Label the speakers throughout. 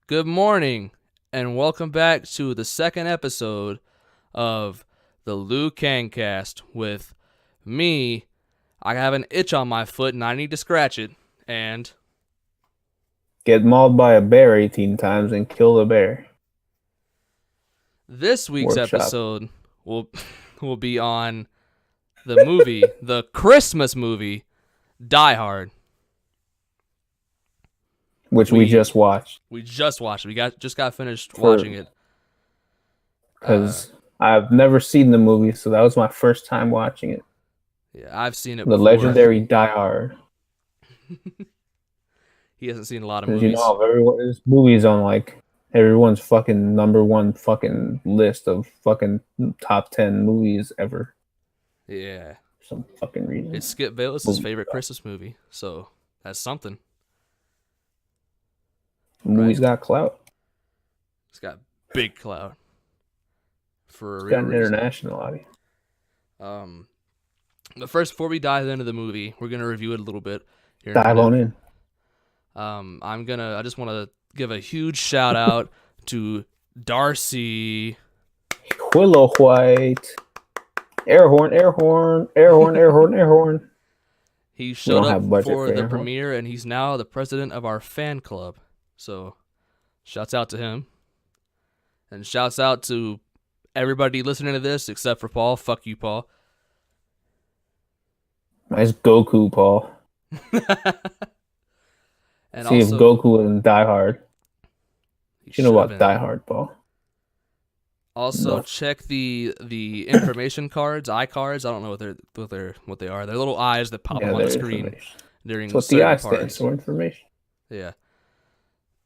Speaker 1: Good morning, and welcome back to the second episode of the Loo Kang Kast with me. I have an itch on my foot and I need to scratch it. And
Speaker 2: Get mauled by a bear 18 times and kill the bear.
Speaker 1: this week's
Speaker 2: Workshop.
Speaker 1: episode will will be on the movie, the Christmas movie, Die Hard.
Speaker 2: Which we
Speaker 1: We
Speaker 2: just watched.
Speaker 1: we just watched it. We just got finished
Speaker 2: For
Speaker 1: watching it. Uh,
Speaker 2: Because I've never seen the movie, so that was my first time watching it.
Speaker 1: yeah, I've seen it
Speaker 2: The
Speaker 1: before.
Speaker 2: legendary Die Hard.
Speaker 1: He hasn't seen a lot of
Speaker 2: Because you
Speaker 1: movies.
Speaker 2: know, this movie's on like everyone's fucking number one fucking list of fucking top 10 movies ever.
Speaker 1: Yeah.
Speaker 2: For some fucking reason.
Speaker 1: It's Skip Bayless's favorite Christmas movie, so that's something,
Speaker 2: The
Speaker 1: right?
Speaker 2: movie's got clout.
Speaker 1: It's got big clout for a
Speaker 2: It's
Speaker 1: real
Speaker 2: got an
Speaker 1: reason.
Speaker 2: international audience.
Speaker 1: Um, but first, before we dive into the movie, we're gonna review it a little bit here in a
Speaker 2: Dive
Speaker 1: minute.
Speaker 2: on in.
Speaker 1: I just want to give a huge shout out to Darcy.
Speaker 2: Willow White. Air horn, air horn, air horn, air horn, air horn.
Speaker 1: He
Speaker 2: We
Speaker 1: showed
Speaker 2: don't
Speaker 1: up
Speaker 2: have budget
Speaker 1: for
Speaker 2: for
Speaker 1: the
Speaker 2: air horn.
Speaker 1: premiere, and he's now the president of our fan club. So, shouts out to him, and shouts out to everybody listening to this except for Paul. Fuck you, Paul.
Speaker 2: Nice Goku, Paul.
Speaker 1: And
Speaker 2: See if
Speaker 1: also,
Speaker 2: Goku and Die Hard.
Speaker 1: he
Speaker 2: You know
Speaker 1: should have
Speaker 2: about
Speaker 1: been.
Speaker 2: Die Hard, Paul.
Speaker 1: Also,
Speaker 2: No.
Speaker 1: check the information cards, eye cards. I don't know what they are. They're little eyes that pop
Speaker 2: Yeah,
Speaker 1: up on the
Speaker 2: their
Speaker 1: screen
Speaker 2: information.
Speaker 1: during
Speaker 2: That's what the
Speaker 1: certain
Speaker 2: I stands
Speaker 1: parts.
Speaker 2: for, information.
Speaker 1: Yeah,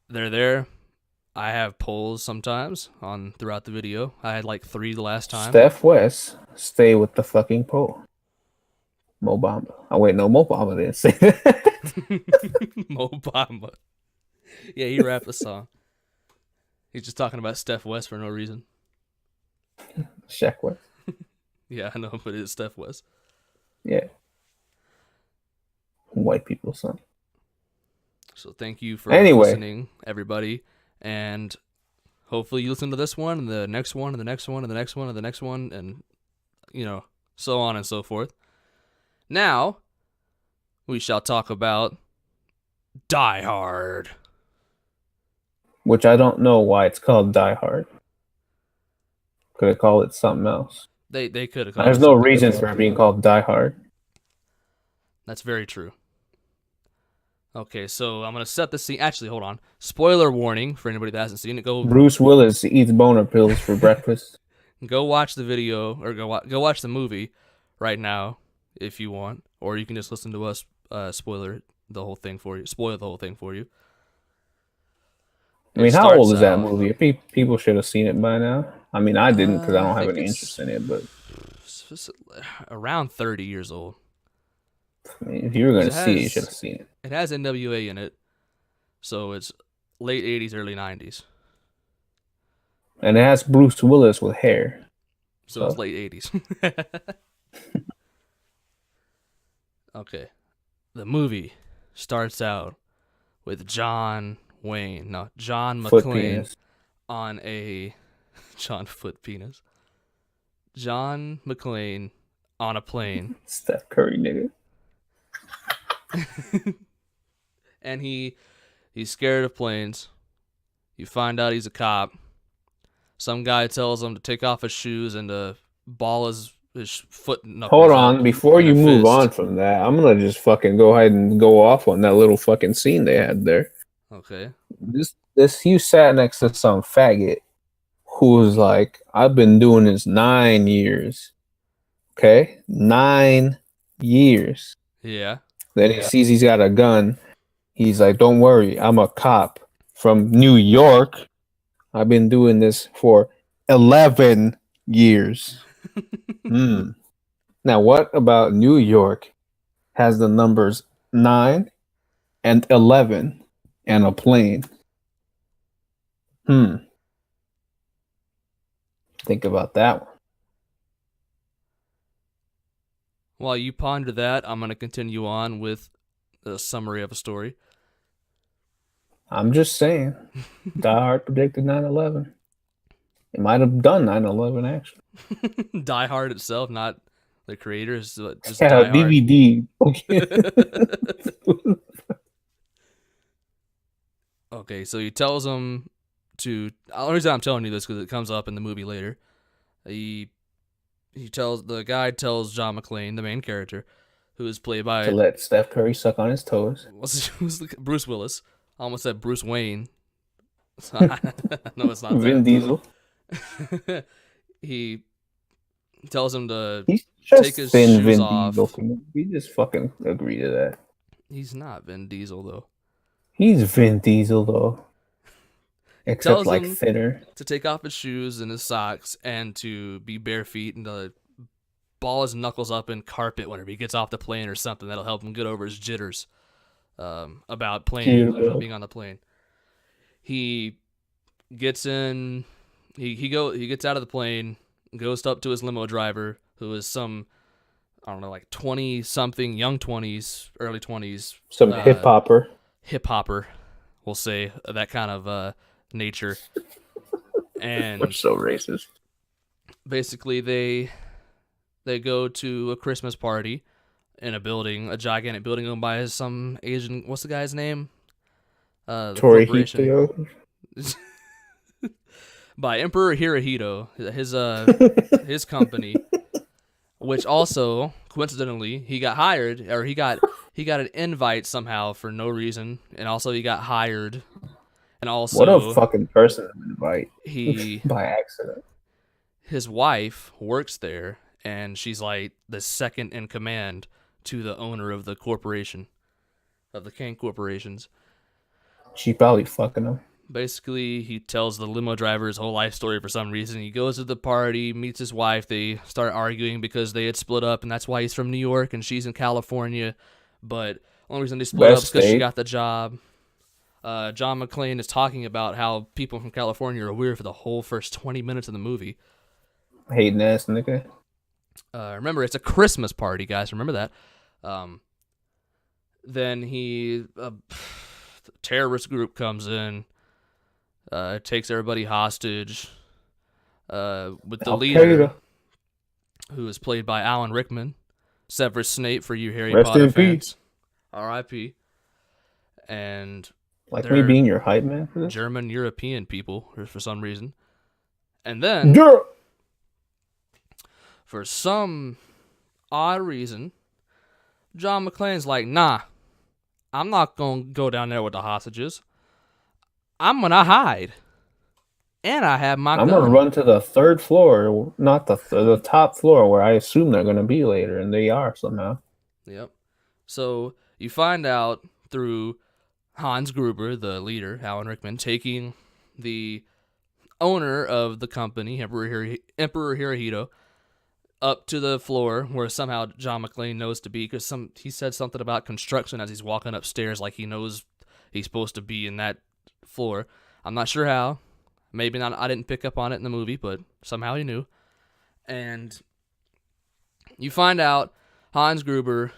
Speaker 1: they're there. I have polls sometimes on throughout the video. I had like 3 the last time.
Speaker 2: Steph West, stay with the fucking pole. Mo Bamba. Oh, wait, no, Mo Bamba didn't say that.
Speaker 1: Mo Bamba. Yeah, he rapped the song. He's just talking about Steph West for no reason.
Speaker 2: Shaq West.
Speaker 1: Yeah, I know, but it's Steph West.
Speaker 2: Yeah. White people, son.
Speaker 1: So thank you for
Speaker 2: Anyway.
Speaker 1: listening, everybody. And hopefully you listen to this one and the next one and the next one and the next one and the next one and, so on and so forth. Now, we shall talk about Die Hard.
Speaker 2: Which I don't know why it's called Die Hard. Could have called it something else.
Speaker 1: They could have called
Speaker 2: There's
Speaker 1: it
Speaker 2: no
Speaker 1: something
Speaker 2: reason
Speaker 1: else.
Speaker 2: for it being called Die Hard.
Speaker 1: That's very true. Okay, so I'm going to set the scene. Actually, hold on. Spoiler warning for anybody that hasn't seen it.
Speaker 2: Bruce Willis eats boner pills for breakfast.
Speaker 1: Go watch the video or go watch the movie right now if you want, or you can just listen to us spoil the whole thing for you.
Speaker 2: I mean,
Speaker 1: It
Speaker 2: how old
Speaker 1: starts
Speaker 2: is that
Speaker 1: out-
Speaker 2: movie? People should have seen it by now. I mean, I didn't because I don't have
Speaker 1: think
Speaker 2: any
Speaker 1: it's-
Speaker 2: interest in it. But
Speaker 1: It's around 30 years old.
Speaker 2: I mean, if you were going to
Speaker 1: It
Speaker 2: see it, you
Speaker 1: has-
Speaker 2: should have seen it.
Speaker 1: It has NWA in it, so it's late 80s, early 90s.
Speaker 2: And it has Bruce Willis with hair.
Speaker 1: So it's
Speaker 2: So-
Speaker 1: late 80s. Okay. The movie starts out with John
Speaker 2: Foot
Speaker 1: McClane
Speaker 2: penis.
Speaker 1: on a John McClane on a plane.
Speaker 2: Steph Curry, nigga.
Speaker 1: And he's scared of planes. You find out he's a cop. Some guy tells him to take off his shoes and to ball his foot knuckles
Speaker 2: Hold
Speaker 1: up
Speaker 2: on, before
Speaker 1: in
Speaker 2: you
Speaker 1: a
Speaker 2: move
Speaker 1: fist.
Speaker 2: on from that, I'm gonna just fucking go ahead and go off on that little fucking scene they had there.
Speaker 1: Okay.
Speaker 2: This you sat next to some faggot who was like, I've been doing this 9 years. Okay? 9 years.
Speaker 1: Yeah.
Speaker 2: Then he sees he's got a gun. He's like, don't worry, I'm a cop from New York. I've been doing this for 11 years. Now, what about New York has the numbers 9 and 11 and a plane? Think about that one.
Speaker 1: While you ponder that, I'm going to continue on with a summary of a story.
Speaker 2: I'm just saying. Die Hard predicted 9/11. It might have done 9/11 actually.
Speaker 1: Die Hard itself, not the creators, but just
Speaker 2: Yeah,
Speaker 1: Die Hard.
Speaker 2: DVD. Okay.
Speaker 1: Okay, so he tells him to. The only reason I'm telling you this because it comes up in the movie later. The guy tells John McClane, the main character, who is played
Speaker 2: To
Speaker 1: by
Speaker 2: let Steph Curry suck on his toes.
Speaker 1: Bruce Willis. I almost said Bruce Wayne. No, it's not
Speaker 2: Vin Diesel.
Speaker 1: that. He tells him to
Speaker 2: He's
Speaker 1: take
Speaker 2: just
Speaker 1: his
Speaker 2: thin
Speaker 1: shoes
Speaker 2: Vin
Speaker 1: off.
Speaker 2: Diesel. Can we just fucking agree to that?
Speaker 1: He's not Vin Diesel though.
Speaker 2: He's Vin Diesel though.
Speaker 1: He
Speaker 2: Except
Speaker 1: tells
Speaker 2: like
Speaker 1: him
Speaker 2: thinner.
Speaker 1: to take off his shoes and his socks and to be bare feet and to ball his knuckles up in carpet whenever he gets off the plane or something that'll help him get over his jitters about being on the plane. He gets in. He gets out of the plane, goes up to his limo driver, who is some, I don't know, like 20 something, young 20s, early 20s,
Speaker 2: Some hip hopper,
Speaker 1: we'll say, that kind of nature. And
Speaker 2: we're so racist.
Speaker 1: Basically, they go to a Christmas party in a gigantic building owned by some Asian. What's the guy's name? The Korporation. By Emperor Hirohito, his company, which also coincidentally he got hired, or he got an invite somehow for no reason, and also he got hired, and also
Speaker 2: what a fucking person to invite by accident.
Speaker 1: His wife works there, and she's like the second in command to the owner of the corporation, of the Kang Korporations.
Speaker 2: She probably fucking him.
Speaker 1: Basically, he tells the limo driver his whole life story for some reason. He goes to the party, meets his wife. They start arguing because they had split up, and that's why he's from New York and she's in California. But the only reason they split up is because she got the job. John McClane is talking about how people from California are weird for the whole first 20 minutes of the movie.
Speaker 2: Hating ass nigga.
Speaker 1: Remember, it's a Christmas party, guys. Remember that. Then the terrorist group comes in, takes everybody hostage, with the leader, who is played by Alan Rickman, Severus Snape for you Harry Potter fans. R.I.P. And
Speaker 2: like me being your hype man for this?
Speaker 1: German European people for some reason. And then, for some odd reason, John McClane's like, nah, I'm not going to go down there with the hostages. I'm going to hide. And I have my gun.
Speaker 2: I'm going to run to the third floor, not the top floor where I assume they're going to be later, and they are somehow.
Speaker 1: Yep. So you find out through Hans Gruber, the leader, Alan Rickman, taking the owner of the company, Emperor Hirohito, up to the floor where somehow John McClane knows to be, because he said something about construction as he's walking upstairs, like he knows he's supposed to be in that floor. I'm not sure how. Maybe not. I didn't pick up on it in the movie, but somehow he knew. And you find out Hans Gruber,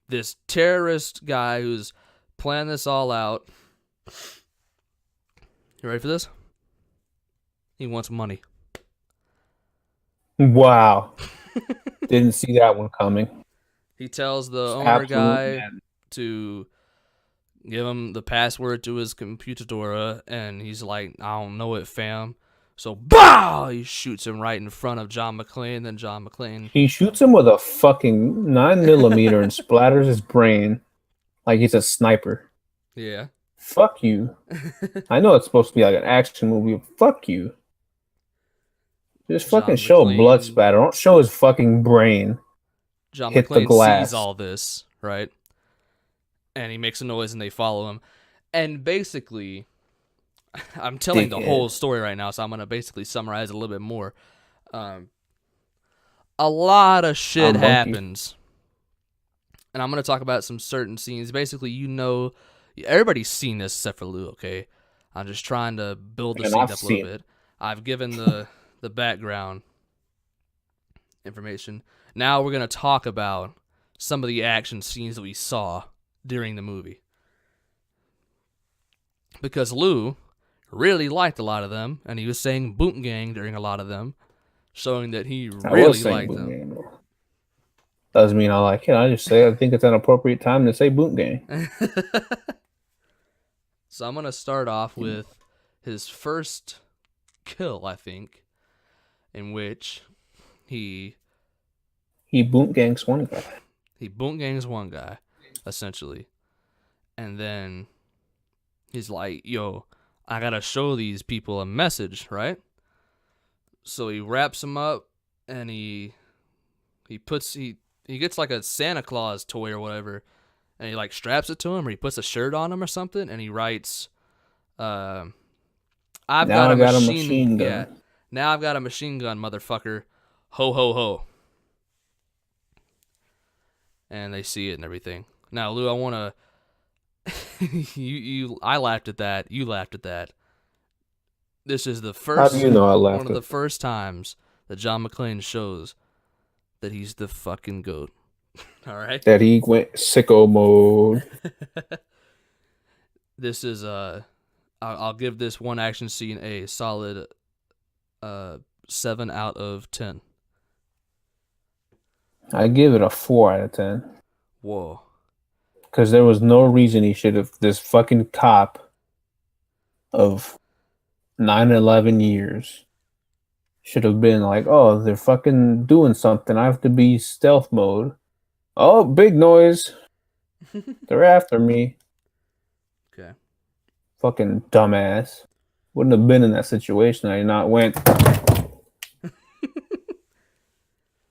Speaker 1: this terrorist guy who's planned this all out. You ready for this? He wants money.
Speaker 2: Wow. Didn't see that one coming.
Speaker 1: He tells the owner guy to give him the password to his computadora, and he's like, I don't know it, fam. So, BOW! He shoots him right in front of John McClane. Then John McClane...
Speaker 2: He shoots him with a fucking 9mm and splatters his brain like he's a sniper.
Speaker 1: Yeah.
Speaker 2: Fuck you. I know it's supposed to be like an action movie, but fuck you. Just fucking show a blood spatter. Don't show his fucking brain.
Speaker 1: John
Speaker 2: hit
Speaker 1: McClane
Speaker 2: the glass.
Speaker 1: sees all this, right? And he makes a noise and they follow him. And basically, I'm telling the whole story right now, so I'm going to basically summarize a little bit more. A lot of shit happens. And I'm going to talk about some certain scenes. Basically, everybody's seen this except for Lou, okay? I'm just trying to build the scenes up a little bit. I've given the background information. Now we're going to talk about some of the action scenes that we saw during the movie. because Loo really liked a lot of them, and he was saying Boot Gang during a lot of them, showing that he
Speaker 2: I was
Speaker 1: really
Speaker 2: saying
Speaker 1: liked
Speaker 2: boot
Speaker 1: them.
Speaker 2: gang. Doesn't mean I like it. I just say I think it's an appropriate time to say boot gang.
Speaker 1: So I'm going to start off with his first kill, I think, in which he
Speaker 2: boot gangs one guy.
Speaker 1: He boot gangs one guy, essentially. And then he's like, yo, I gotta show these people a message, right? So he wraps them up and he gets like a Santa Claus toy or whatever, and he like straps it to him, or he puts a shirt on him or something, and he writes, I've
Speaker 2: Now
Speaker 1: got
Speaker 2: I
Speaker 1: a
Speaker 2: got a
Speaker 1: machine gun.
Speaker 2: gun.
Speaker 1: Yeah. Now I've got a machine gun, motherfucker. Ho ho ho. And they see it and everything. Now, Lou, I want to. I laughed at that. You laughed at that. This is the
Speaker 2: How
Speaker 1: first.
Speaker 2: do you know I
Speaker 1: One
Speaker 2: laughed
Speaker 1: of the
Speaker 2: at
Speaker 1: first times that John McClane shows that he's the fucking goat. All right.
Speaker 2: that he went sicko mode?
Speaker 1: This is I'll give this one action scene a solid 7 out of 10.
Speaker 2: I give it a 4 out of 10.
Speaker 1: Whoa.
Speaker 2: Because there was no reason he should have. This fucking cop of 9-11 years should have been like, oh, they're fucking doing something. I have to be stealth mode. Oh, big noise. They're after me.
Speaker 1: Okay.
Speaker 2: Fucking dumbass. Wouldn't have been in that situation. I not went.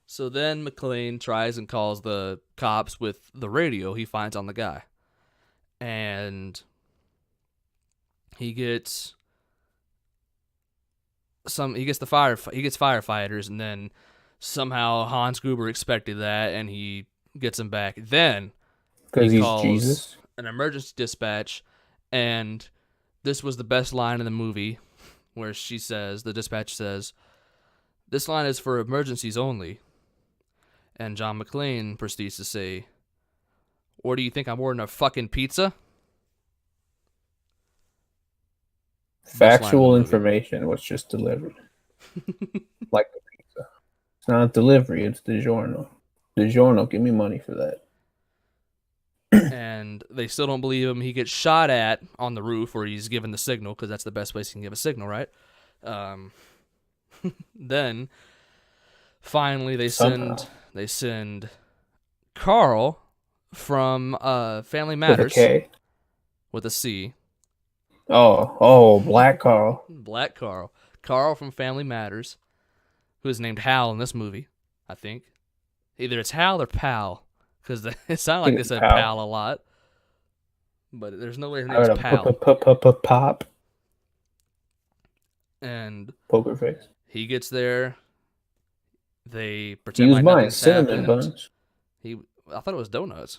Speaker 1: So then McClane tries and calls the cops with the radio he finds on the guy. And he gets firefighters, and then somehow Hans Gruber expected that and he gets him back. Then
Speaker 2: Because
Speaker 1: he
Speaker 2: he's
Speaker 1: calls
Speaker 2: Jesus.
Speaker 1: an emergency dispatch, and this was the best line in the movie, where the dispatch says, "This line is for emergencies only." And John McClane proceeds to say, "Or do you think I'm ordering a fucking pizza?"
Speaker 2: Factual information was just delivered. Like the pizza. It's not delivery, it's DiGiorno. DiGiorno, give me money for that.
Speaker 1: And they still don't believe him. He gets shot at on the roof where he's given the signal, because that's the best place you can give a signal, right? Then finally they send Carl from Family Matters
Speaker 2: With a K.
Speaker 1: with a C.
Speaker 2: Oh, Black Carl.
Speaker 1: Black Carl. Carl from Family Matters, who is named Hal in this movie, I think. Either it's Hal or Pal, because it sounded like they said Pal a lot. But there's no way his name's Pal.
Speaker 2: Pop.
Speaker 1: And
Speaker 2: Poker face.
Speaker 1: he gets there. They
Speaker 2: He
Speaker 1: pretend
Speaker 2: was
Speaker 1: like
Speaker 2: buying
Speaker 1: nothing's
Speaker 2: cinnamon
Speaker 1: happened.
Speaker 2: buns.
Speaker 1: I thought it was donuts.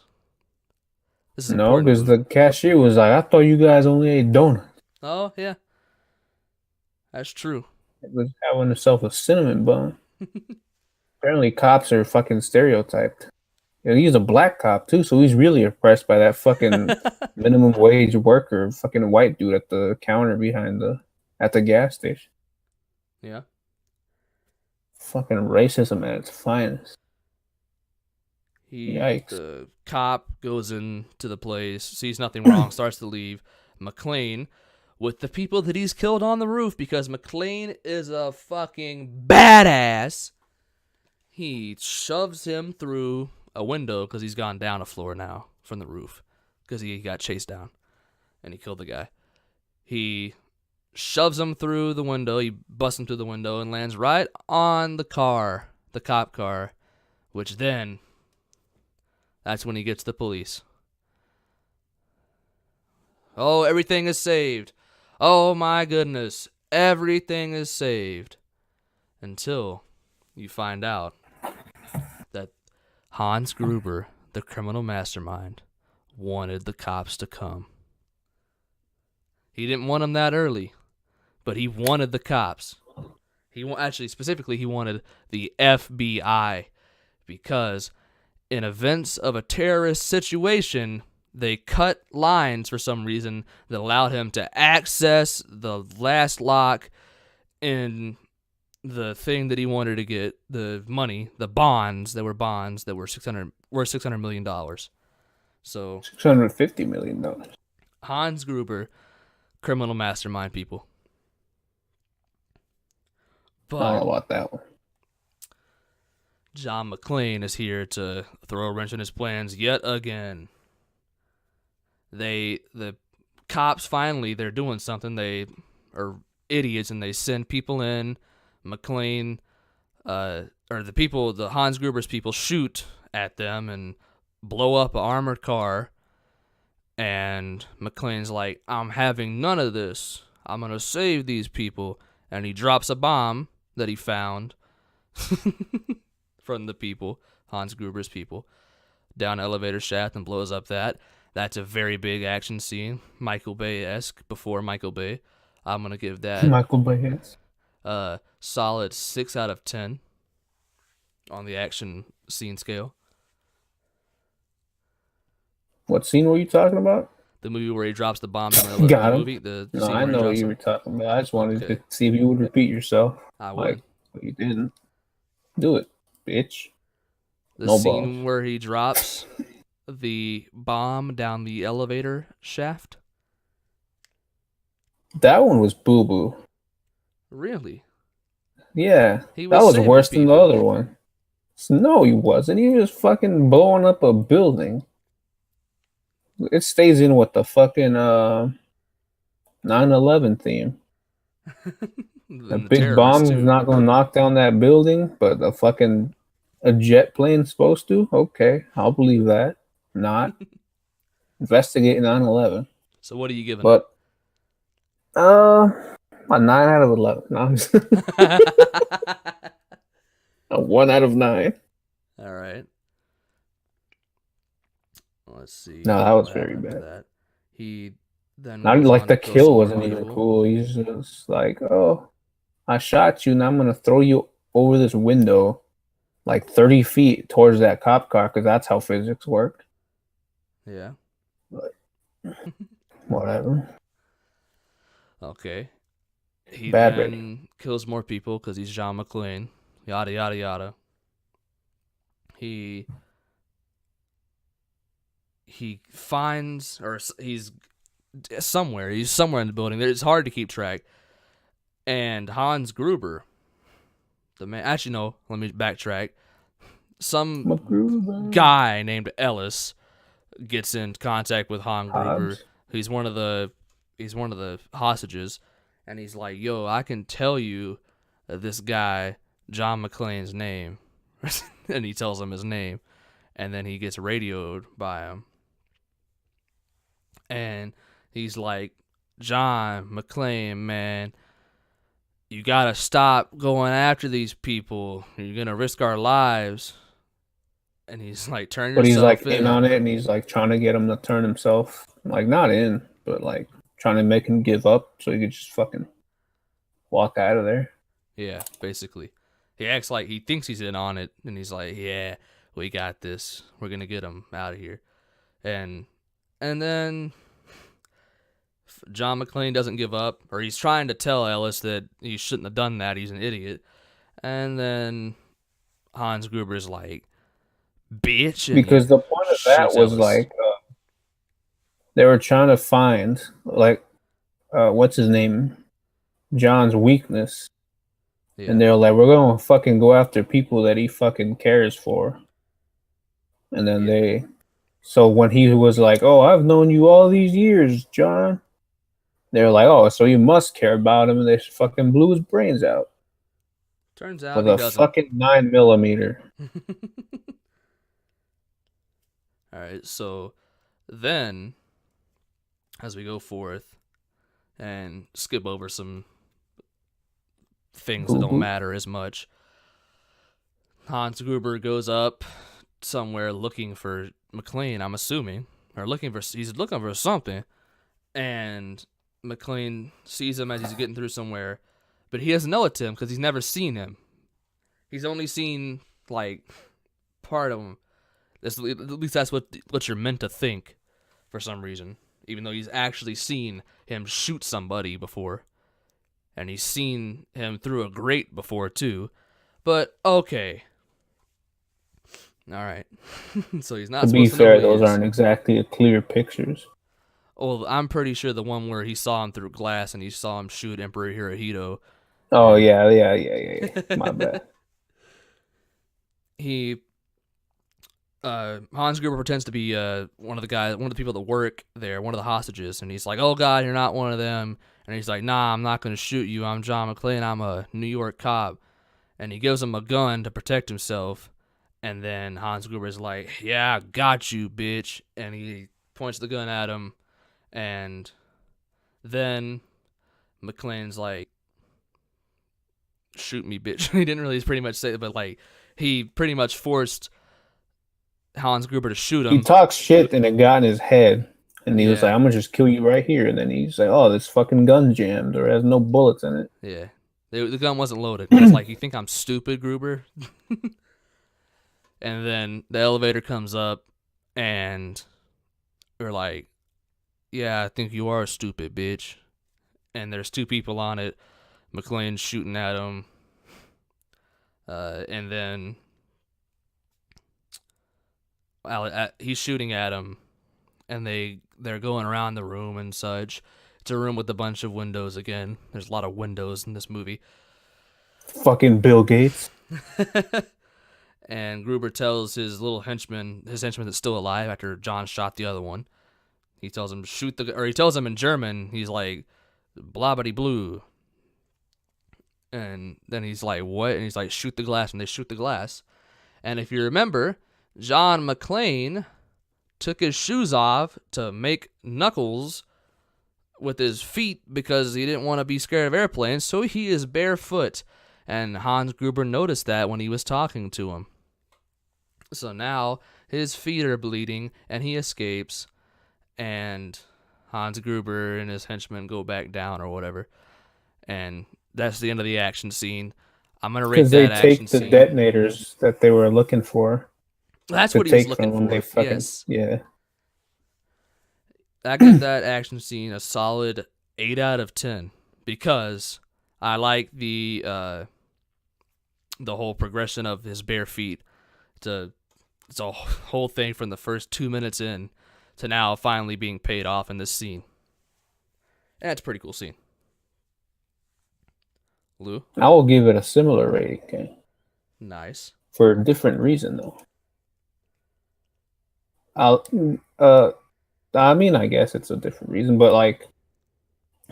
Speaker 1: This is
Speaker 2: No,
Speaker 1: important.
Speaker 2: because the cashier was like, I thought you guys only ate donuts.
Speaker 1: Oh, yeah. That's true.
Speaker 2: He was having himself a cinnamon bun. Apparently, cops are fucking stereotyped. And he's a black cop, too, so he's really impressed by that fucking minimum wage worker, fucking white dude at the counter at the gas station.
Speaker 1: Yeah.
Speaker 2: Fucking racism at its finest. Yikes.
Speaker 1: The cop goes into the place, sees nothing wrong, starts to leave. McClane, with the people that he's killed on the roof, because McClane is a fucking badass, he shoves him through a window, because he's gone down a floor now from the roof, because he got chased down and he killed the guy. He shoves him through the window, he busts him through the window and lands right on the cop car, which then, that's when he gets the police. Oh, everything is saved. Oh my goodness, everything is saved. Until you find out that Hans Gruber, the criminal mastermind, wanted the cops to come. He didn't want them that early, but he wanted the cops. He wanted the FBI, because in events of a terrorist situation, they cut lines for some reason that allowed him to access the last lock in the thing that he wanted to get, the money, the bonds that were $600 million. So
Speaker 2: $650 million.
Speaker 1: Hans Gruber, criminal mastermind, people.
Speaker 2: I don't know
Speaker 1: But
Speaker 2: about that one.
Speaker 1: John McClane is here to throw a wrench in his plans yet again. The cops finally, they're doing something. They are idiots and they send people in. McClane, or the Hans Gruber's people shoot at them and blow up an armored car. And McClane's like, I'm having none of this. I'm going to save these people. And he drops a bomb that he found from the people, Hans Gruber's people, down an elevator shaft and blows up that. That's a very big action scene, Michael Bay-esque, before Michael Bay. I'm going to give that
Speaker 2: Michael Bay.
Speaker 1: solid 6 out of 10 on the action scene scale.
Speaker 2: What scene were you talking about?
Speaker 1: The movie where he drops the bomb in the
Speaker 2: Got him.
Speaker 1: movie. The
Speaker 2: No,
Speaker 1: scene
Speaker 2: I
Speaker 1: where he
Speaker 2: know what
Speaker 1: drops
Speaker 2: you
Speaker 1: it.
Speaker 2: were talking about. I just wanted
Speaker 1: Okay.
Speaker 2: to see if you would repeat yourself.
Speaker 1: I would.
Speaker 2: But you didn't. Do it, bitch.
Speaker 1: The
Speaker 2: No
Speaker 1: scene
Speaker 2: balls.
Speaker 1: where he drops the bomb down the elevator shaft.
Speaker 2: That one was boo-boo.
Speaker 1: Really?
Speaker 2: Yeah,
Speaker 1: He
Speaker 2: that was
Speaker 1: saving
Speaker 2: worse than the
Speaker 1: people.
Speaker 2: other one. No, he wasn't. He was fucking blowing up a building. It stays in with the fucking 9/11 theme.
Speaker 1: And
Speaker 2: A
Speaker 1: the
Speaker 2: big bomb
Speaker 1: terrorists,
Speaker 2: is
Speaker 1: too.
Speaker 2: not going to knock down that building, but a jet plane's supposed to? Okay, I'll believe that. Not. Investigate 9/11.
Speaker 1: So what are you giving
Speaker 2: But, a 9 out of 11. No, I'm just-
Speaker 1: it?
Speaker 2: a 1 out of 9.
Speaker 1: All right. Let's see.
Speaker 2: No, that was
Speaker 1: what
Speaker 2: very
Speaker 1: happened after
Speaker 2: bad.
Speaker 1: that. He then
Speaker 2: Not
Speaker 1: goes
Speaker 2: like
Speaker 1: on
Speaker 2: the
Speaker 1: to kill some
Speaker 2: kill
Speaker 1: more
Speaker 2: wasn't even
Speaker 1: people.
Speaker 2: cool. He's just like, oh, I shot you, and I'm gonna throw you over this window, like 30 feet towards that cop car, because that's how physics work.
Speaker 1: Yeah.
Speaker 2: Whatever.
Speaker 1: Okay. He
Speaker 2: Bad
Speaker 1: then kills more people because he's John McClane. Yada yada yada. He finds, or he's somewhere. He's somewhere in the building. It's hard to keep track. And Hans Gruber, the man. Actually, no. Let me backtrack. Some guy named Ellis gets in contact with Hans Gruber. He's one of the hostages, and he's like, "Yo, I can tell you this guy John McClane's name," and he tells him his name, and then he gets radioed by him, and he's like, "John McClane, man, you gotta stop going after these people. You're gonna risk our lives." And he's like, "Turn yourself in."
Speaker 2: But he's like in on it, and he's like trying to get him to turn himself, like not in, but like trying to make him give up so he could just fucking walk out of there.
Speaker 1: Yeah, basically. He acts like he thinks he's in on it, and he's like, "Yeah, we got this. We're gonna get him out of here." And then John McClane doesn't give up, or he's trying to tell Ellis that he shouldn't have done that. He's an idiot. And then Hans Gruber's like, "Bitch!" and
Speaker 2: Because the point of that
Speaker 1: shoots
Speaker 2: was
Speaker 1: Ellis.
Speaker 2: like they were trying to find like what's his name, John's weakness.
Speaker 1: Yeah.
Speaker 2: And they're like, we're gonna fucking go after people that he fucking cares for. And then so when he was like, oh, I've known you all these years, John. They're like, oh, so you must care about him, and they fucking blew his brains out.
Speaker 1: Turns out
Speaker 2: With
Speaker 1: he
Speaker 2: a
Speaker 1: doesn't.
Speaker 2: fucking 9mm.
Speaker 1: All right, so then as we go forth and skip over some things that don't matter as much, Hans Gruber goes up somewhere looking for McClane, I'm assuming, or he's looking for something, and McClane sees him as he's getting through somewhere, but he doesn't know it's him because he's never seen him. He's only seen like part of him. At least that's what you're meant to think for some reason, even though he's actually seen him shoot somebody before, and he's seen him through a grate before too. But okay, all right. So he's
Speaker 2: To
Speaker 1: not
Speaker 2: be
Speaker 1: supposed to know who
Speaker 2: fair,
Speaker 1: he
Speaker 2: those
Speaker 1: is.
Speaker 2: aren't exactly clear pictures.
Speaker 1: Well, I'm pretty sure the one where he saw him through glass and he saw him shoot Emperor Hirohito,
Speaker 2: Oh
Speaker 1: and
Speaker 2: yeah. My bad.
Speaker 1: he Hans Gruber pretends to be one of the people that work there, one of the hostages, and he's like, "Oh God, you're not one of them." And he's like, "Nah, I'm not gonna shoot you. I'm John McClane. I'm a New York cop." And he gives him a gun to protect himself. And then Hans Gruber's like, "Yeah, I got you, bitch." And he points the gun at him. And then McClane's like, "Shoot me, bitch." He didn't really pretty much say it, but like, he pretty much forced Hans Gruber to shoot
Speaker 2: He
Speaker 1: him.
Speaker 2: talks shit and it got in his head. And he was like,
Speaker 1: Yeah,
Speaker 2: I'm gonna just kill you right here. And then he's like, oh, this fucking gun jammed or has no bullets in it.
Speaker 1: yeah. The gun wasn't loaded. And it's like, "You think I'm stupid, Gruber?" And then the elevator comes up, and we're like, "Yeah, I think you are stupid, bitch." And there's two people on it. McClane's shooting at him, and then he's shooting at him, and they're going around the room and such. It's a room with a bunch of windows again. There's a lot of windows in this movie.
Speaker 2: Fucking Bill Gates.
Speaker 1: And Gruber tells his henchman that's still alive after John shot the other one. He tells him he tells him in German. He's like, "Blabbity blue." And then he's like, "What?" And he's like, "Shoot the glass." And they shoot the glass. And if you remember, John McClane took his shoes off to make knuckles with his feet because he didn't want to be scared of airplanes, so he is barefoot. And Hans Gruber noticed that when he was talking to him. So now his feet are bleeding and he escapes, and Hans Gruber and his henchmen go back down or whatever. And that's the end of the action scene. I'm going to rate
Speaker 2: Because they
Speaker 1: that action
Speaker 2: take the
Speaker 1: scene.
Speaker 2: detonators that they were looking for
Speaker 1: That's
Speaker 2: to
Speaker 1: what he was
Speaker 2: take
Speaker 1: looking
Speaker 2: from when they
Speaker 1: for.
Speaker 2: fucking,
Speaker 1: Yes.
Speaker 2: yeah.
Speaker 1: I give that action scene a solid 8 out of 10 because I like the whole progression of his bare feet. It's a whole thing from the first 2 minutes in to now finally being paid off in this scene. And it's a pretty cool scene. Lou?
Speaker 2: I will give it a similar rating, okay?
Speaker 1: Nice.
Speaker 2: For a different reason, though. I'll, uh, I mean, I guess it's a different reason, but like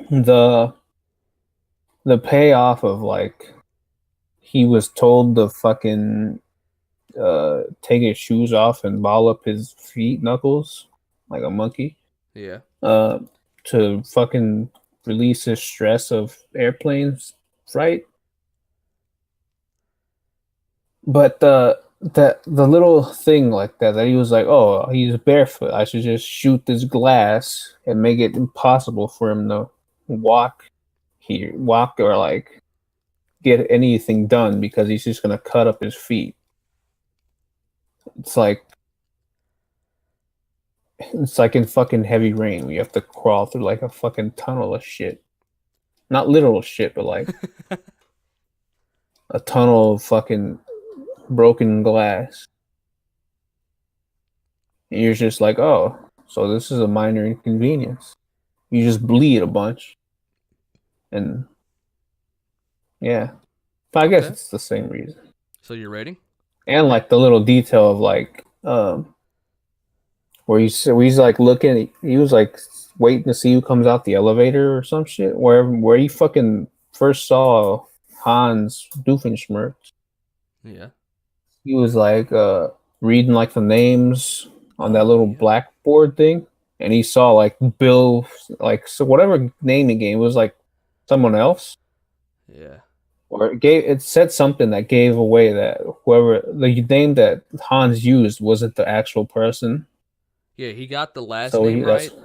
Speaker 2: the the payoff of like he was told to fucking take his shoes off and ball up his feet knuckles like a monkey.
Speaker 1: Yeah.
Speaker 2: Uh, to fucking release his stress of airplanes flight. But the little thing like that he was like, oh, he's barefoot. I should just shoot this glass and make it impossible for him to walk or like get anything done because he's just gonna cut up his feet. It's like in fucking Heavy Rain, where you have to crawl through like a fucking tunnel of shit. Not literal shit, but like a tunnel of fucking broken glass. And you're just like, oh, so this is a minor inconvenience. You just bleed a bunch. And yeah. But I guess
Speaker 1: Okay.
Speaker 2: it's the same reason.
Speaker 1: So your rating?
Speaker 2: And like the little detail of like where he's like looking, he was like waiting to see who comes out the elevator or some shit. Where he fucking first saw Hans Doofenshmirtz.
Speaker 1: Yeah.
Speaker 2: He was like reading like the names on that
Speaker 1: Oh,
Speaker 2: little
Speaker 1: yeah.
Speaker 2: blackboard thing, and he saw like Bill, like so whatever name he gave was like someone else,
Speaker 1: Yeah.
Speaker 2: or it said something that gave away that whoever the name that Hans used wasn't the actual person.
Speaker 1: Yeah, he got the last
Speaker 2: So
Speaker 1: name
Speaker 2: that's
Speaker 1: right,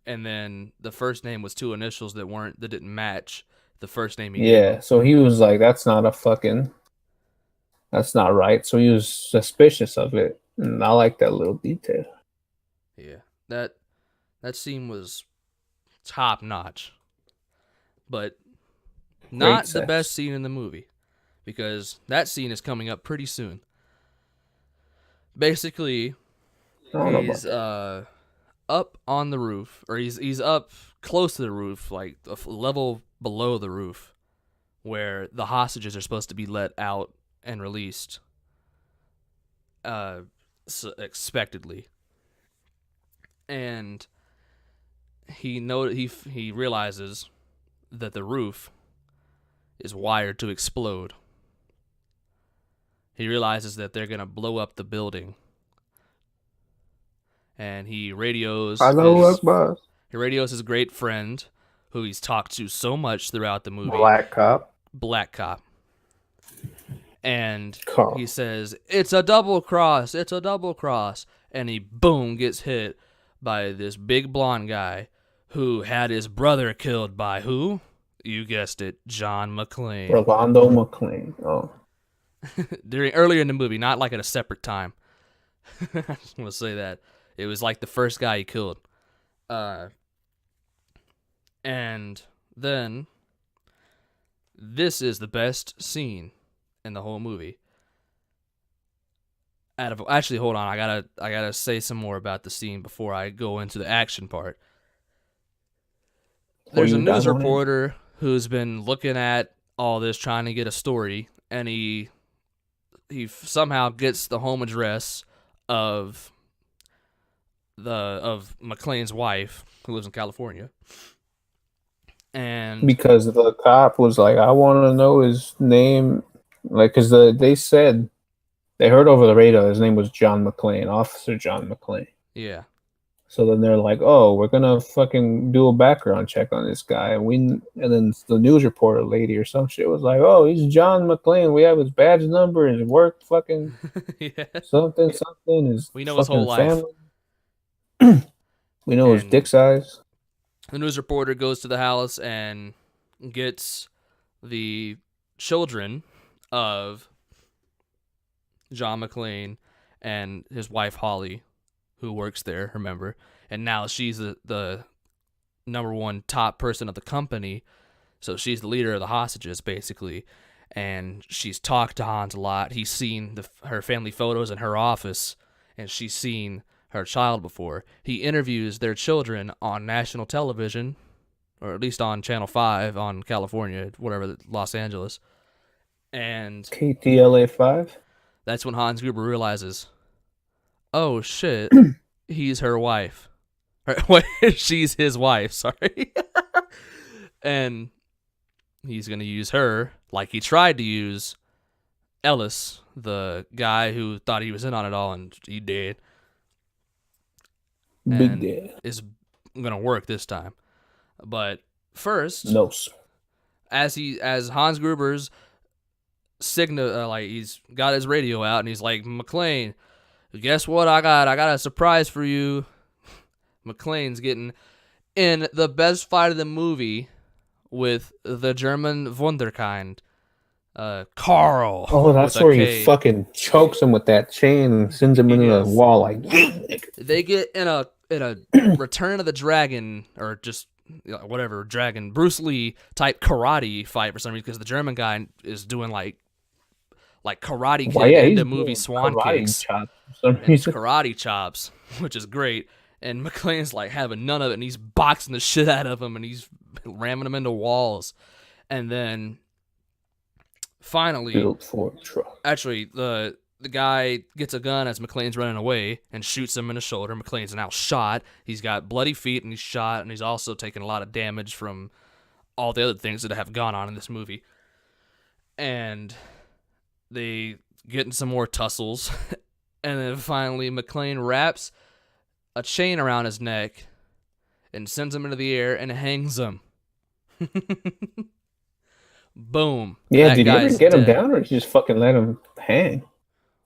Speaker 1: and then the first name was two initials that didn't match the first name he gave
Speaker 2: yeah.
Speaker 1: him.
Speaker 2: So he was like, that's not right. So he was suspicious of it, and I like that little detail.
Speaker 1: Yeah. That That scene was top notch, but
Speaker 2: Great
Speaker 1: not the best
Speaker 2: sex.
Speaker 1: scene in the movie because that scene is coming up pretty soon. Basically,
Speaker 2: I don't know about
Speaker 1: he's
Speaker 2: that.
Speaker 1: up on the roof, or he's up close to the roof, like a level below the roof, where the hostages are supposed to be let out and released, uh, expectedly. And he realizes that the roof is wired to explode. He realizes that they're gonna blow up the building, and
Speaker 2: Hello, Akbar.
Speaker 1: he radios his great friend, who he's talked to so much throughout the movie,
Speaker 2: Black cop.
Speaker 1: Black Cop, and he
Speaker 2: Carl.
Speaker 1: says, "It's a double cross. It's a double cross," and he boom gets hit by this big blonde guy who had his brother killed by who? You guessed it, John McClane.
Speaker 2: Rolando McClain. Oh.
Speaker 1: Earlier in the movie, not like at a separate time. I just want to say that it was like the first guy he killed. And then this is the best scene in the whole movie. Actually, hold on, I gotta say some more about the scene before I go into the action part. There's a news reporter who's been looking at all this, trying to get a story, and he somehow gets the home address of McClane's wife, who lives in California. And
Speaker 2: because the cop was like, I want to know his name, like, because they said they heard over the radio his name was John McClane, Officer John McClane.
Speaker 1: yeah,
Speaker 2: So then they're like, oh, we're gonna fucking do a background check on this guy, and then the news reporter lady or some shit was like, oh, he's John McClane. We have his badge number, his work, fucking
Speaker 1: yeah,
Speaker 2: something, his
Speaker 1: we know his
Speaker 2: fucking
Speaker 1: whole life.
Speaker 2: family. We know his
Speaker 1: And
Speaker 2: dick size.
Speaker 1: the news reporter goes to the house and gets the children of John McClane and his wife Holly, who works there, remember, and now she's the number one top person of the company, so she's the leader of the hostages basically, and she's talked to Hans a lot. He's seen her family photos in her office, and she's seen her child before. He interviews their children on national television, or at least on Channel 5 on California, whatever, Los Angeles, and
Speaker 2: KTLA 5.
Speaker 1: that's when Hans Gruber realizes, oh shit, he's her wife. She's his wife, sorry. And he's going to use her like he tried to use Ellis, the guy who thought he was in on it all, and he did.
Speaker 2: Big deal.
Speaker 1: Is going to work this time. But first,
Speaker 2: No, sir.
Speaker 1: as Hans Gruber's signal, like he's got his radio out and he's like, McClane, guess what I got a surprise for you. McClane's getting in the best fight of the movie with the German Wunderkind, Carl.
Speaker 2: Oh, that's where he fucking chokes him with that chain and sends him into the wall like.
Speaker 1: They get in a Return of the Dragon, or just whatever dragon, Bruce Lee type karate fight for some reason, because the German guy is doing like karate kick into movie swan kicks, karate chops, which is great. And McClane's like having none of it, and he's boxing the shit out of him, and he's ramming him into walls. And then finally, actually, the guy gets a gun as McClane's running away and shoots him in the shoulder. McClane's now shot. He's got bloody feet, and he's shot, and he's also taken a lot of damage from all the other things that have gone on in this movie. And they get in some more tussles, and then finally McClane wraps a chain around his neck and sends him into the air and hangs him. Boom.
Speaker 2: Yeah, did you ever get him down, or did you just fucking let him hang?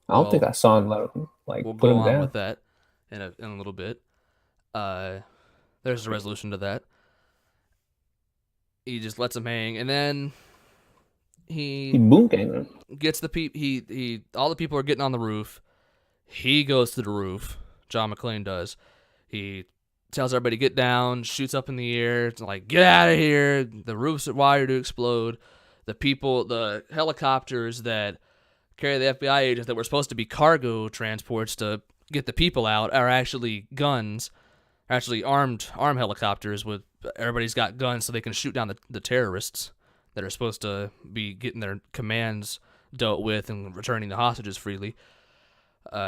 Speaker 2: I don't think I saw him let him put him down. We'll go on
Speaker 1: with that in a little bit. There's a resolution to that. He just lets him hang, and then he
Speaker 2: boom gang him.
Speaker 1: Gets the he all the people are getting on the roof. He goes to the roof. John McClane does. He tells everybody to get down, shoots up in the air, it's like, get out of here. The roof's wired to explode. The helicopters that carry the FBI agents that were supposed to be cargo transports to get the people out are actually guns, actually armed helicopters with everybody's got guns so they can shoot down the terrorists that are supposed to be getting their commands dealt with and returning the hostages freely.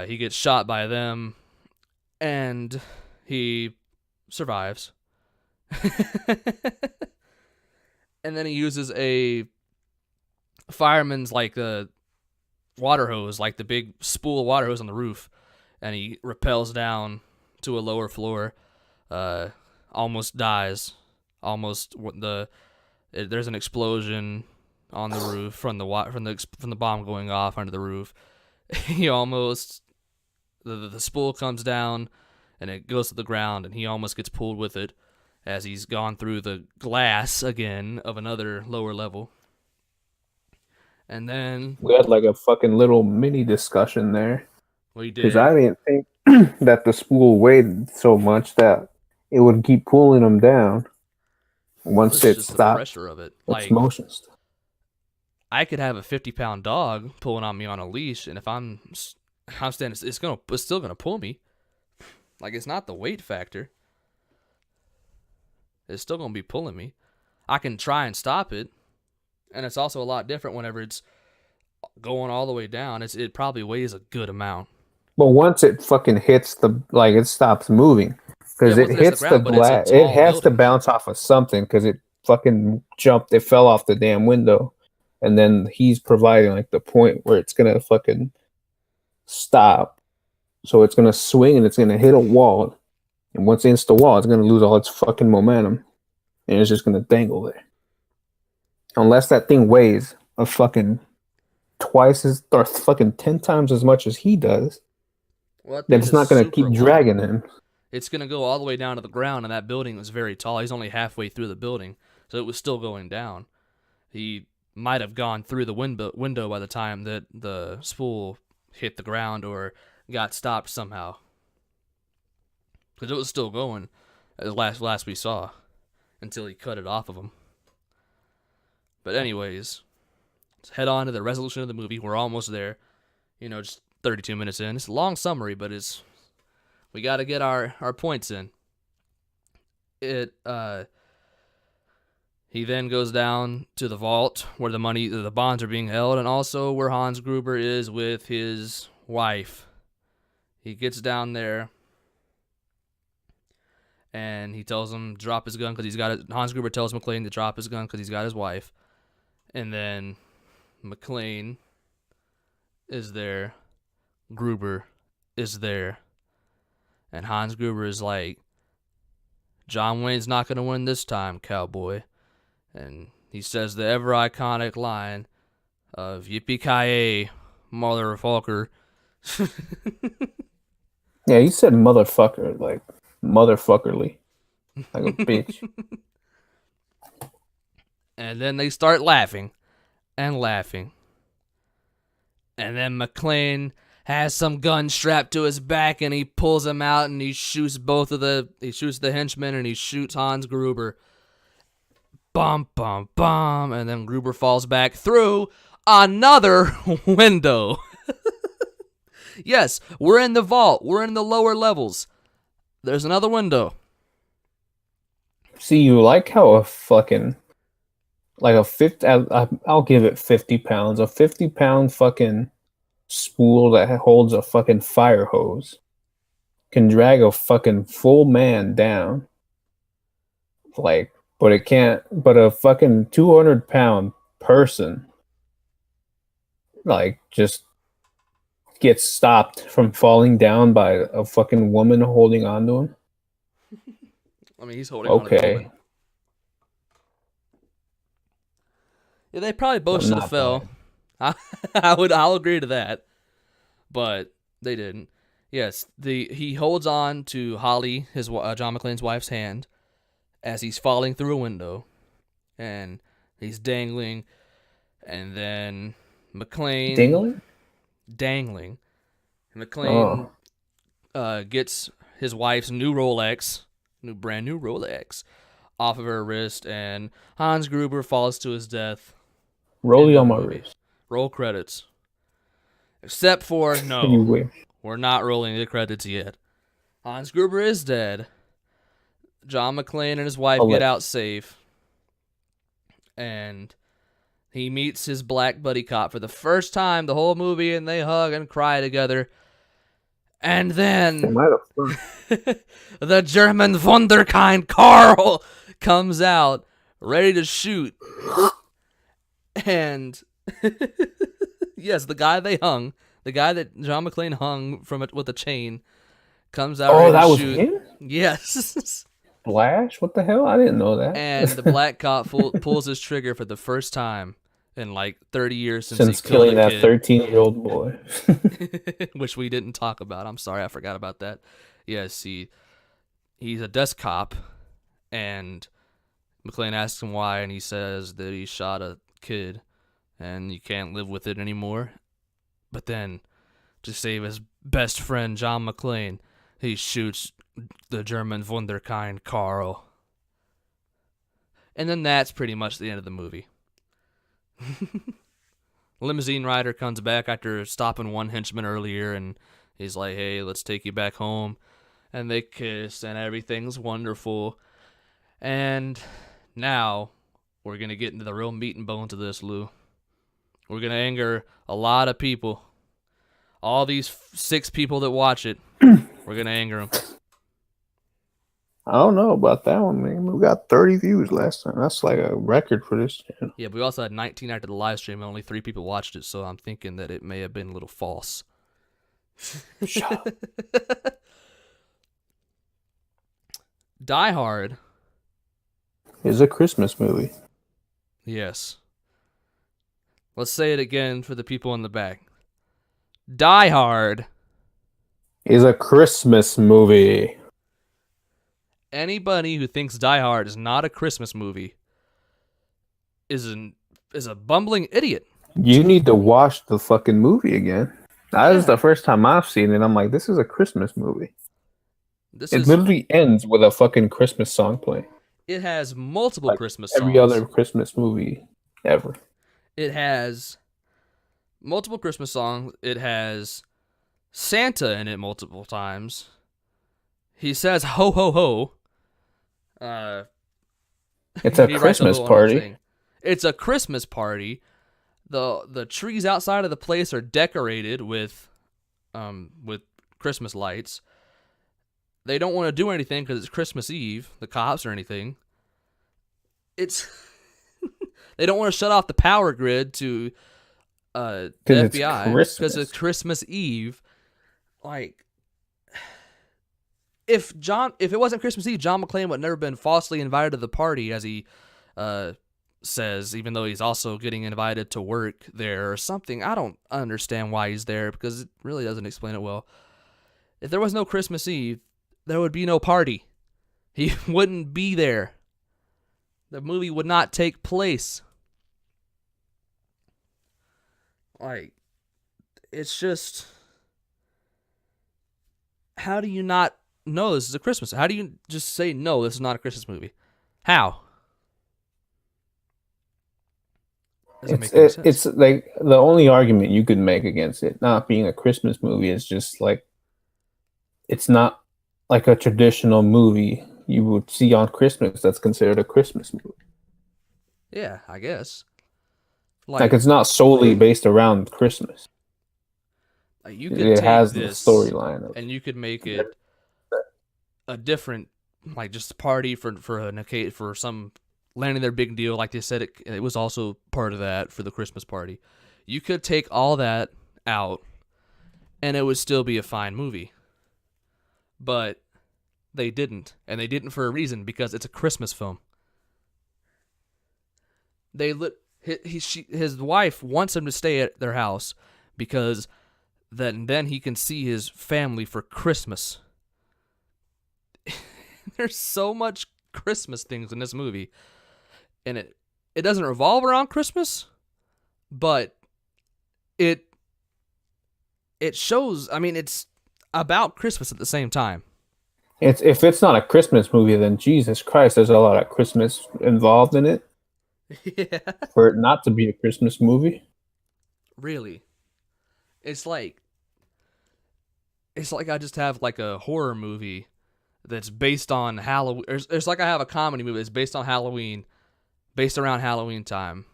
Speaker 1: He gets shot by them, and he survives. And then he uses a fireman's like the water hose, like the big spool water hose on the roof, and he rappels down to a lower floor. Almost dies. There's an explosion on the roof from the bomb going off under the roof. He almost the spool comes down and it goes to the ground, and he almost gets pulled with it as he's gone through the glass again of another lower level. And then
Speaker 2: We had like a fucking little mini discussion there
Speaker 1: we
Speaker 2: because
Speaker 1: did.
Speaker 2: I didn't think that the spool weighed so much that it would keep pulling them down once
Speaker 1: It's
Speaker 2: it
Speaker 1: just the
Speaker 2: stopped
Speaker 1: pressure of it.
Speaker 2: its
Speaker 1: Like,
Speaker 2: motions.
Speaker 1: I could have a 50-pound dog pulling on me on a leash, and if I'm standing, it's still gonna pull me. Like, it's not the weight factor. It's still gonna be pulling me. I can try and stop it, and it's also a lot different whenever it's going all the way down. It probably weighs a good amount.
Speaker 2: But once it fucking hits it stops moving because
Speaker 1: Yeah,
Speaker 2: it
Speaker 1: once it hits
Speaker 2: hits
Speaker 1: the
Speaker 2: the
Speaker 1: ground, but it's a
Speaker 2: glass. It
Speaker 1: tall
Speaker 2: has to
Speaker 1: building.
Speaker 2: bounce off of something because it fucking jumped. It fell off the damn window, and then he's providing like the point where it's gonna fucking stop. So it's gonna swing and it's gonna hit a wall, and once it hits the wall, it's gonna lose all its fucking momentum, and it's just gonna dangle there. Unless that thing weighs a fucking twice as or fucking 10 times as much as he does,
Speaker 1: Well, that
Speaker 2: then
Speaker 1: thing
Speaker 2: it's
Speaker 1: is
Speaker 2: not gonna
Speaker 1: super
Speaker 2: keep
Speaker 1: long.
Speaker 2: dragging him.
Speaker 1: It's gonna go all the way down to the ground, and that building was very tall. He's only halfway through the building, so it was still going down. He might have gone through the window by the time that the spool hit the ground or got stopped somehow, because it was still going as last we saw until he cut it off of him. But anyways, let's head on to the resolution of the movie. We're almost there. Just 32 minutes in. It's a long summary, but we got to get our points in. He then goes down to the vault where the bonds are being held, and also where Hans Gruber is with his wife. He gets down there, and he tells him to drop his gun because he's got it. Hans Gruber tells McClane to drop his gun because he's got his wife, and then McClane is there, Gruber is there, and Hans Gruber is like, John Wayne's not going to win this time, cowboy. And he says the ever iconic line of yippee-ki-yay, motherfucker.
Speaker 2: Yeah, he said motherfucker, like motherfuckerly, like a bitch.
Speaker 1: And then they start laughing and laughing. And then McClane has some gun strapped to his back, and he pulls him out, and he shoots the henchmen, and he shoots Hans Gruber. Bum, bum, bum. And then Gruber falls back through another window. Yes, we're in the vault. We're in the lower levels. There's another window.
Speaker 2: See, you like how a fucking like a 50, I'll give it 50 pounds. A 50-pound fucking spool that holds a fucking fire hose can drag a fucking full man down. Like, but it can't, but a fucking 200-pound person, like, just gets stopped from falling down by a fucking woman holding onto him.
Speaker 1: I mean, he's holding on to the
Speaker 2: Okay.
Speaker 1: woman. Yeah, they probably both
Speaker 2: I'm
Speaker 1: should have
Speaker 2: not
Speaker 1: fell. I'll agree to that, but they didn't. Yes, he holds on to Holly, his John McClane's wife's hand, as he's falling through a window, and he's dangling, and then McClane dangling. McClane gets his wife's new Rolex brand new Rolex off of her wrist, and Hans Gruber falls to his death.
Speaker 2: Rollie
Speaker 1: End of
Speaker 2: on
Speaker 1: the
Speaker 2: my
Speaker 1: movie.
Speaker 2: wrist.
Speaker 1: Roll credits. Except for, no,
Speaker 2: Anyway,
Speaker 1: we're not rolling the credits yet. Hans Gruber is dead. John McClane and his wife get out safe. And he meets his black buddy cop for the first time the whole movie, and they hug and cry together. And then the German Wunderkind Karl comes out ready to shoot. And yes, the guy they hung, the guy that John McClane hung from it with a chain, comes out ready to shoot.
Speaker 2: Him?
Speaker 1: Yes.
Speaker 2: Flash? What the hell? I didn't know that.
Speaker 1: And the black cop pulls his trigger for the first time in like 30 years
Speaker 2: since
Speaker 1: he
Speaker 2: killing that
Speaker 1: kid.
Speaker 2: 13-year-old boy.
Speaker 1: Which we didn't talk about. I'm sorry, I forgot about that. Yes, he's a desk cop, and McClane asks him why, and he says that he shot a kid, and you can't live with it anymore. But then, to save his best friend, John McClane, he shoots the German Wunderkind Karl. And then that's pretty much the end of the movie. Limousine rider comes back after stopping one henchman earlier, and he's like, hey, let's take you back home. And they kiss, and everything's wonderful. And now we're going to get into the real meat and bones of this, Lou. We're going to anger a lot of people. All these 6 people that watch it, we're going to anger them.
Speaker 2: I don't know about that one, man. We got 30 views last time. That's like a record for this channel.
Speaker 1: Yeah, but we also had 19 after the live stream, and only 3 people watched it, so I'm thinking that it may have been a little false.
Speaker 2: Shut up.
Speaker 1: Die Hard.
Speaker 2: Is a Christmas movie.
Speaker 1: Yes. Let's say it again for the people in the back. Die Hard
Speaker 2: is a Christmas movie.
Speaker 1: Anybody who thinks Die Hard is not a Christmas movie is a bumbling idiot.
Speaker 2: You need to watch the fucking movie again. That is the first time I've seen it. I'm like, this is a Christmas movie. It literally ends with a fucking Christmas song playing.
Speaker 1: It has multiple Christmas songs.
Speaker 2: Every other Christmas movie ever.
Speaker 1: It has multiple Christmas songs. It has Santa in it multiple times. He says ho ho ho.
Speaker 2: It's a Christmas party.
Speaker 1: It's a Christmas party. The trees outside of the place are decorated with Christmas lights. They don't want to do anything because it's Christmas Eve, the cops or anything. They don't want to shut off the power grid to the FBI because it's Christmas Eve. Like, if it wasn't Christmas Eve, John McClane would have never been falsely invited to the party, as he says, even though he's also getting invited to work there or something. I don't understand why he's there because it really doesn't explain it well. If there was no Christmas Eve, there would be no party. He wouldn't be there. The movie would not take place. Like, it's just, how do you not know this is a Christmas? How do you just say, no, this is not a Christmas movie? How?
Speaker 2: It's like the only argument you could make against it not being a Christmas movie is just like, it's not like a traditional movie you would see on Christmas that's considered a Christmas movie.
Speaker 1: Yeah, I guess.
Speaker 2: Like it's not solely based around Christmas.
Speaker 1: You could
Speaker 2: it has the storyline,
Speaker 1: and you could make it a different, like just a party for some landing their big deal. Like they said, it was also part of that for the Christmas party. You could take all that out, and it would still be a fine movie. But they didn't, and they didn't for a reason, because it's a Christmas film. His wife wants him to stay at their house because then he can see his family for Christmas. There's so much Christmas things in this movie, and it doesn't revolve around Christmas, but it shows. I mean, it's about Christmas at the same time.
Speaker 2: It's if it's not a Christmas movie, then Jesus Christ, there's a lot of Christmas involved in it
Speaker 1: Yeah.
Speaker 2: for it not to be a Christmas movie.
Speaker 1: Really. It's like I just have like a horror movie that's based on Halloween. It's like I have a comedy movie that's based on Halloween, based around Halloween time.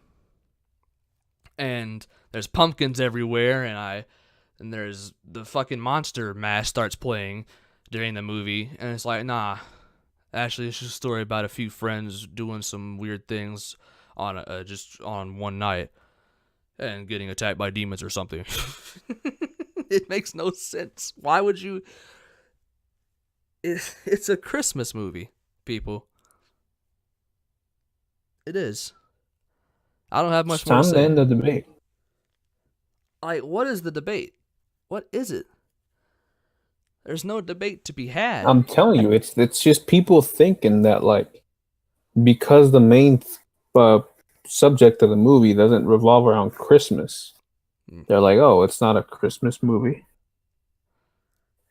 Speaker 1: And there's pumpkins everywhere, and there's the fucking monster mash starts playing during the movie, and it's like, nah, actually, it's just a story about a few friends doing some weird things on just on one night and getting attacked by demons or something. It makes no sense. Why would you? It's a Christmas movie, people. It is. I don't have
Speaker 2: It's
Speaker 1: much more to
Speaker 2: time to
Speaker 1: say.
Speaker 2: end the debate.
Speaker 1: Like, what is the debate? What is it? There's no debate to be had.
Speaker 2: I'm telling you, it's just people thinking that like because the main uh, subject of the movie doesn't revolve around Christmas, they're like, oh, it's not a Christmas movie.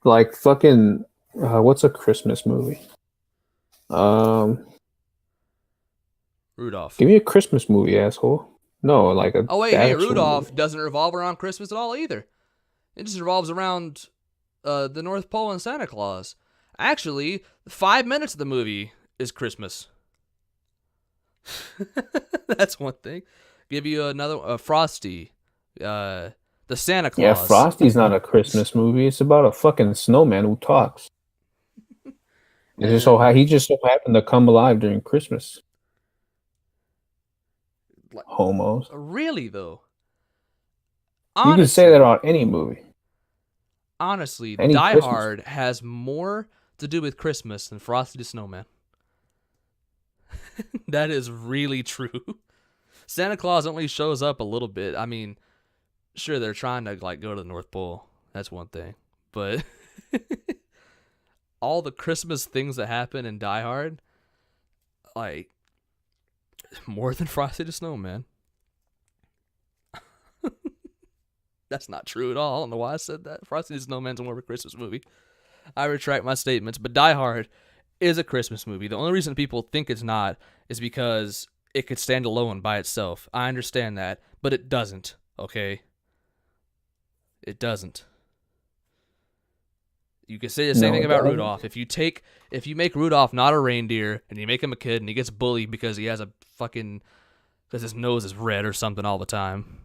Speaker 2: Like fucking, what's a Christmas movie? Um,
Speaker 1: Rudolph.
Speaker 2: Give me a Christmas movie, asshole. No, like a
Speaker 1: Oh wait, hey,
Speaker 2: actual movie.
Speaker 1: Rudolph doesn't revolve around Christmas at all either. It just revolves around the North Pole and Santa Claus. Actually, 5 minutes of the movie is Christmas. That's one thing. Give you another Frosty, the Santa
Speaker 2: Yeah,
Speaker 1: Claus.
Speaker 2: Frosty's not a Christmas movie. It's about a fucking snowman who talks. It's just so
Speaker 1: And
Speaker 2: he just so happened to come alive during Christmas.
Speaker 1: like,
Speaker 2: Homos.
Speaker 1: really though,
Speaker 2: You can say that
Speaker 1: honestly,
Speaker 2: on any movie, any
Speaker 1: Die
Speaker 2: Christmas.
Speaker 1: Hard has more to do with Christmas than Frosty the Snowman. That is really true. Santa Claus only shows up a little bit. I mean, sure they're trying to like go to the North Pole. That's one thing. But all the Christmas things that happen in Die Hard, like more than Frosty the Snowman. That's not true at all. I don't know why I said that. Frosty the Snowman's more of a Christmas movie. I retract my statements. But Die Hard is a Christmas movie. The only reason people think it's not is because it could stand alone by itself. I understand that, but it doesn't. Okay, it doesn't. You can say the same
Speaker 2: No,
Speaker 1: thing
Speaker 2: it
Speaker 1: about
Speaker 2: doesn't.
Speaker 1: Rudolph. If you make Rudolph not a reindeer and you make him a kid and he gets bullied because he has a fucking because his nose is red or something all the time,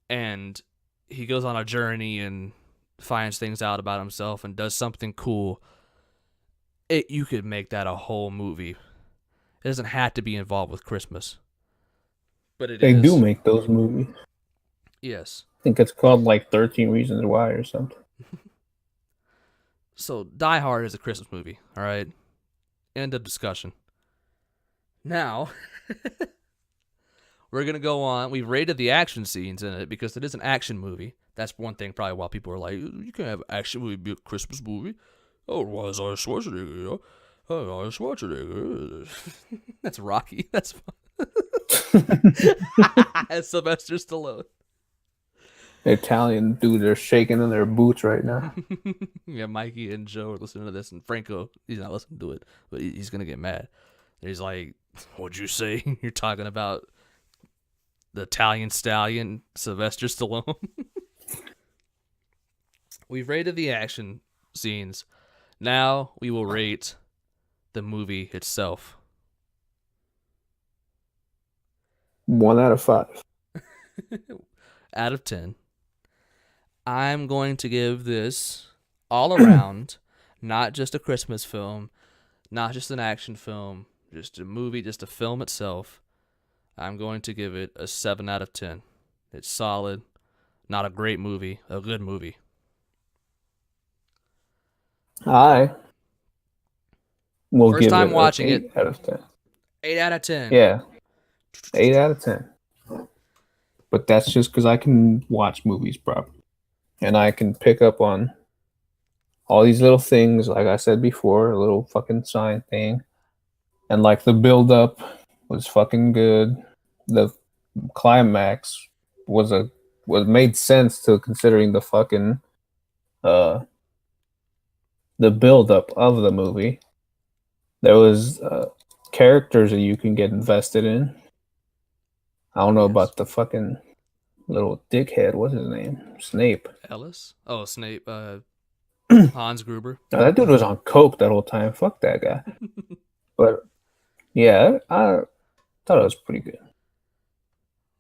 Speaker 1: and he goes on a journey and finds things out about himself and does something cool, you could make that a whole movie. It doesn't have to be involved with Christmas, but it
Speaker 2: They do
Speaker 1: is.
Speaker 2: make those movies.
Speaker 1: Yes.
Speaker 2: I think it's called like 13 Reasons Why or something.
Speaker 1: So Die Hard is a Christmas movie. All right. End of discussion. Now, we're gonna go on. We've rated the action scenes in it because it is an action movie. That's one thing probably why people are like, you can't have an action movie be a Christmas movie. Oh, why is Arnold Schwarzenegger? You know? Oh, Arnold Schwarzenegger. That's Rocky. That's Sylvester Stallone.
Speaker 2: Italian dudes are shaking in their boots right now.
Speaker 1: Yeah, Mikey and Joe are listening to this, and Franco, he's not listening to it, but he's gonna get mad. He's like, "What'd you say? You're talking about the Italian stallion, Sylvester Stallone?" We've rated the action scenes. Now we will rate the movie itself.
Speaker 2: 1 out of 5.
Speaker 1: Out of 10. I'm going to give this all around, not just a Christmas film, not just an action film, just a movie, just a film itself. I'm going to give it a 7 out of 10. It's solid. Not a great movie, a good movie.
Speaker 2: I will
Speaker 1: First
Speaker 2: give
Speaker 1: time
Speaker 2: it an
Speaker 1: watching
Speaker 2: 8
Speaker 1: it,
Speaker 2: out of 10.
Speaker 1: 8 out of 10.
Speaker 2: Yeah, 8 out of 10. But that's just because I can watch movies properly. And I can pick up on all these little things, like I said before, a little fucking sign thing. And like the build up was fucking good. The climax was made sense to considering the fucking uh the build up of the movie. There was characters that you can get invested in. I don't know
Speaker 1: Yes.
Speaker 2: about the fucking little dickhead. What's his name? Snape.
Speaker 1: Ellis? Oh, Snape. Hans Gruber.
Speaker 2: Now, that dude was on coke that whole time. Fuck that guy. But yeah, I thought it was pretty good.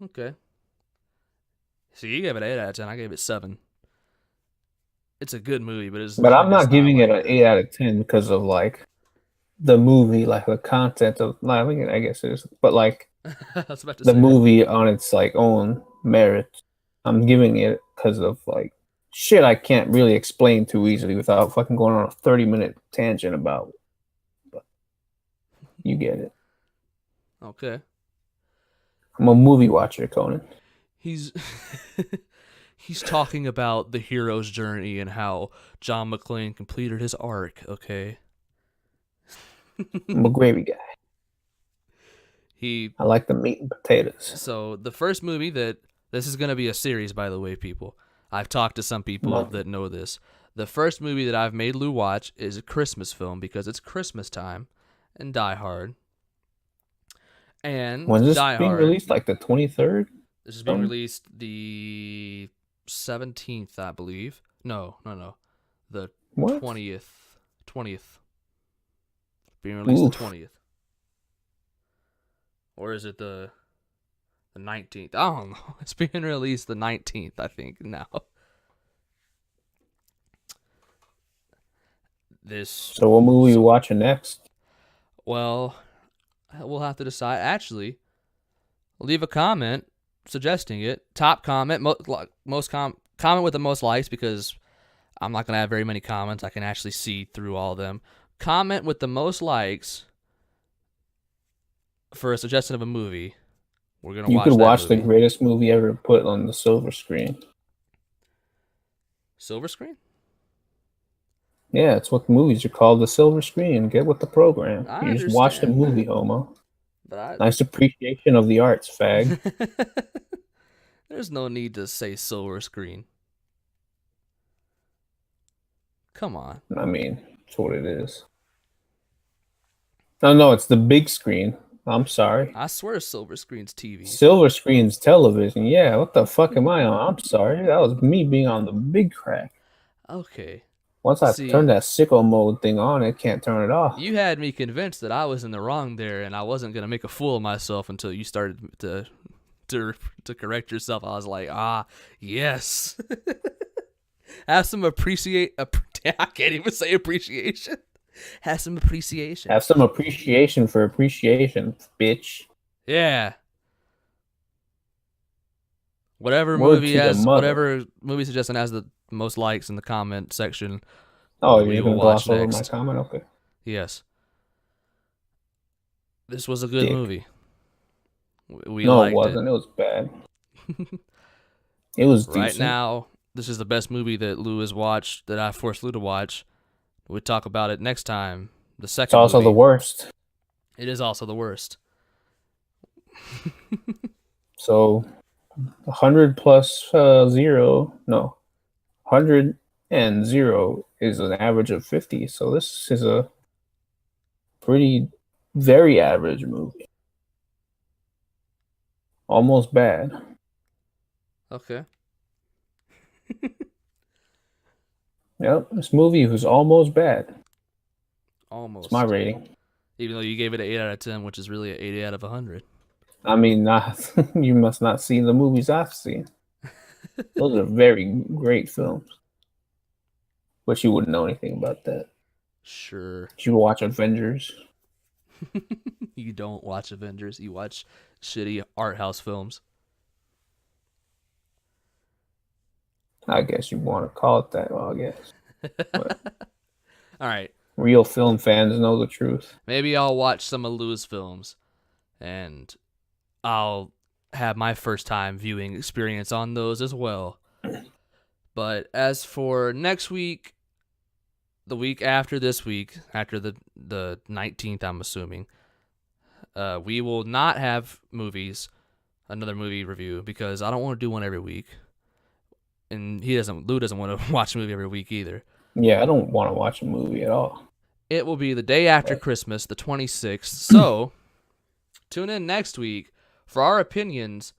Speaker 1: Okay. So you gave it 8 out of 10. I gave it 7. It's a good movie, but
Speaker 2: But I'm
Speaker 1: it's
Speaker 2: not
Speaker 1: not
Speaker 2: giving it
Speaker 1: like
Speaker 2: an 8 out of 10 because of like the movie, like the content of. I mean, I guess it is, but like
Speaker 1: I was about to
Speaker 2: the
Speaker 1: say that.
Speaker 2: movie on its like own merit. I'm giving it because of like shit I can't really explain too easily without fucking going on a 30-minute tangent about. But you get it.
Speaker 1: Okay.
Speaker 2: I'm a movie watcher, Conan.
Speaker 1: He's he's talking about the hero's journey and how John McClane completed his arc, okay?
Speaker 2: I'm a gravy guy.
Speaker 1: He
Speaker 2: I like the meat and potatoes.
Speaker 1: So the first movie that this is going to be a series, by the way, people. I've talked to some people that know this. The first movie that I've made Lou watch is a Christmas film because it's Christmas time, and Die Hard. And
Speaker 2: When's this
Speaker 1: Die
Speaker 2: being
Speaker 1: Hard.
Speaker 2: released? Like the 23rd?
Speaker 1: This is being released the 17th, I believe. No. The
Speaker 2: What?
Speaker 1: 20th. 20th. Being released
Speaker 2: Oof.
Speaker 1: the 20th. Or is it the 19th? I don't know. It's being released the 19th, I think, now.
Speaker 2: So what movie are you watching next?
Speaker 1: Well, we'll have to decide. Actually, leave a comment suggesting it. Top comment, comment with the most likes, because I'm not going to have very many comments. I can actually see through all of them. Comment with the most likes for a suggestion of a movie. We're going to watch that movie.
Speaker 2: You could watch the greatest movie ever put on the silver screen.
Speaker 1: Silver screen?
Speaker 2: Yeah, it's what movies are called, the silver screen. Get with the program. You just watch the movie, homo. Nice appreciation of the arts, fag.
Speaker 1: There's no need to say silver screen. Come on.
Speaker 2: I mean, that's what it is. No, it's the big screen. I'm sorry.
Speaker 1: I swear silver screen's TV.
Speaker 2: Silver screen's television. Yeah, what the fuck am I on? I'm sorry. That was me being on the big crack.
Speaker 1: Okay.
Speaker 2: Once I turn that sicko mode thing on, it can't turn it off.
Speaker 1: You had me convinced that I was in the wrong there, and I wasn't going to make a fool of myself until you started to correct yourself. I was like, yes. Have some I can't even say appreciation. Have some appreciation.
Speaker 2: Have some appreciation for appreciation, bitch.
Speaker 1: Yeah. Whatever movie suggestion has the most likes in the comment section.
Speaker 2: Oh, you're going to gloss over my comment? Okay.
Speaker 1: Yes. This was a good movie. We
Speaker 2: no,
Speaker 1: liked
Speaker 2: it wasn't. It was bad. It was decent.
Speaker 1: Right now, this is the best movie that Lou has watched, that I forced Lou to watch. We'll talk about it next time. The second
Speaker 2: It's also the worst.
Speaker 1: It is also the worst.
Speaker 2: So, 100 plus 0, no. 100 and 0 is an average of 50. So this is a very average movie. Almost bad.
Speaker 1: Okay.
Speaker 2: Yep, this movie was almost bad.
Speaker 1: Almost.
Speaker 2: It's my rating.
Speaker 1: Even though you gave it an 8 out of 10, which is really an 80 out of 100.
Speaker 2: I mean, you must not see the movies I've seen. Those are very great films. But you wouldn't know anything about that.
Speaker 1: Sure.
Speaker 2: You watch Avengers.
Speaker 1: You don't watch Avengers. You watch shitty art house films.
Speaker 2: I guess you want to call it that. Well, I guess. But
Speaker 1: all right.
Speaker 2: Real film fans know the truth.
Speaker 1: Maybe I'll watch some of Lou's films, and I'll have my first time viewing experience on those as well. But as for next week, the week after this week, after the 19th, I'm assuming, we will not have another movie review, because I don't want to do one every week. And Lou doesn't want to watch a movie every week either.
Speaker 2: Yeah, I don't want to watch a movie at all.
Speaker 1: It will be the day after Christmas, the 26th. So tune in next week for our opinions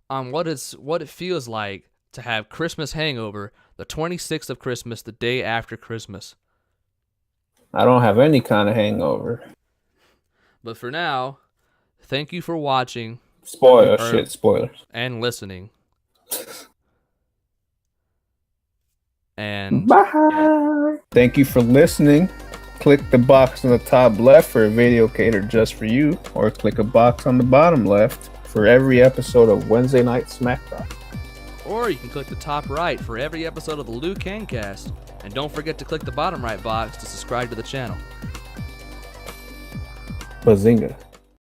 Speaker 1: on what it feels like to have Christmas hangover, the 26th of Christmas, the day after Christmas.
Speaker 2: I don't have any kind of hangover.
Speaker 1: But for now, thank you for watching
Speaker 2: Spoilers.
Speaker 1: and listening. And
Speaker 2: bye. Thank you for listening. Click the box on the top left for a video catered just for you, or click a box on the bottom left for every episode of Wednesday Night Smackdown.
Speaker 1: Or you can click the top right for every episode of the Loo Kang Kast. And don't forget to click the bottom right box to subscribe to the channel.
Speaker 2: Bazinga.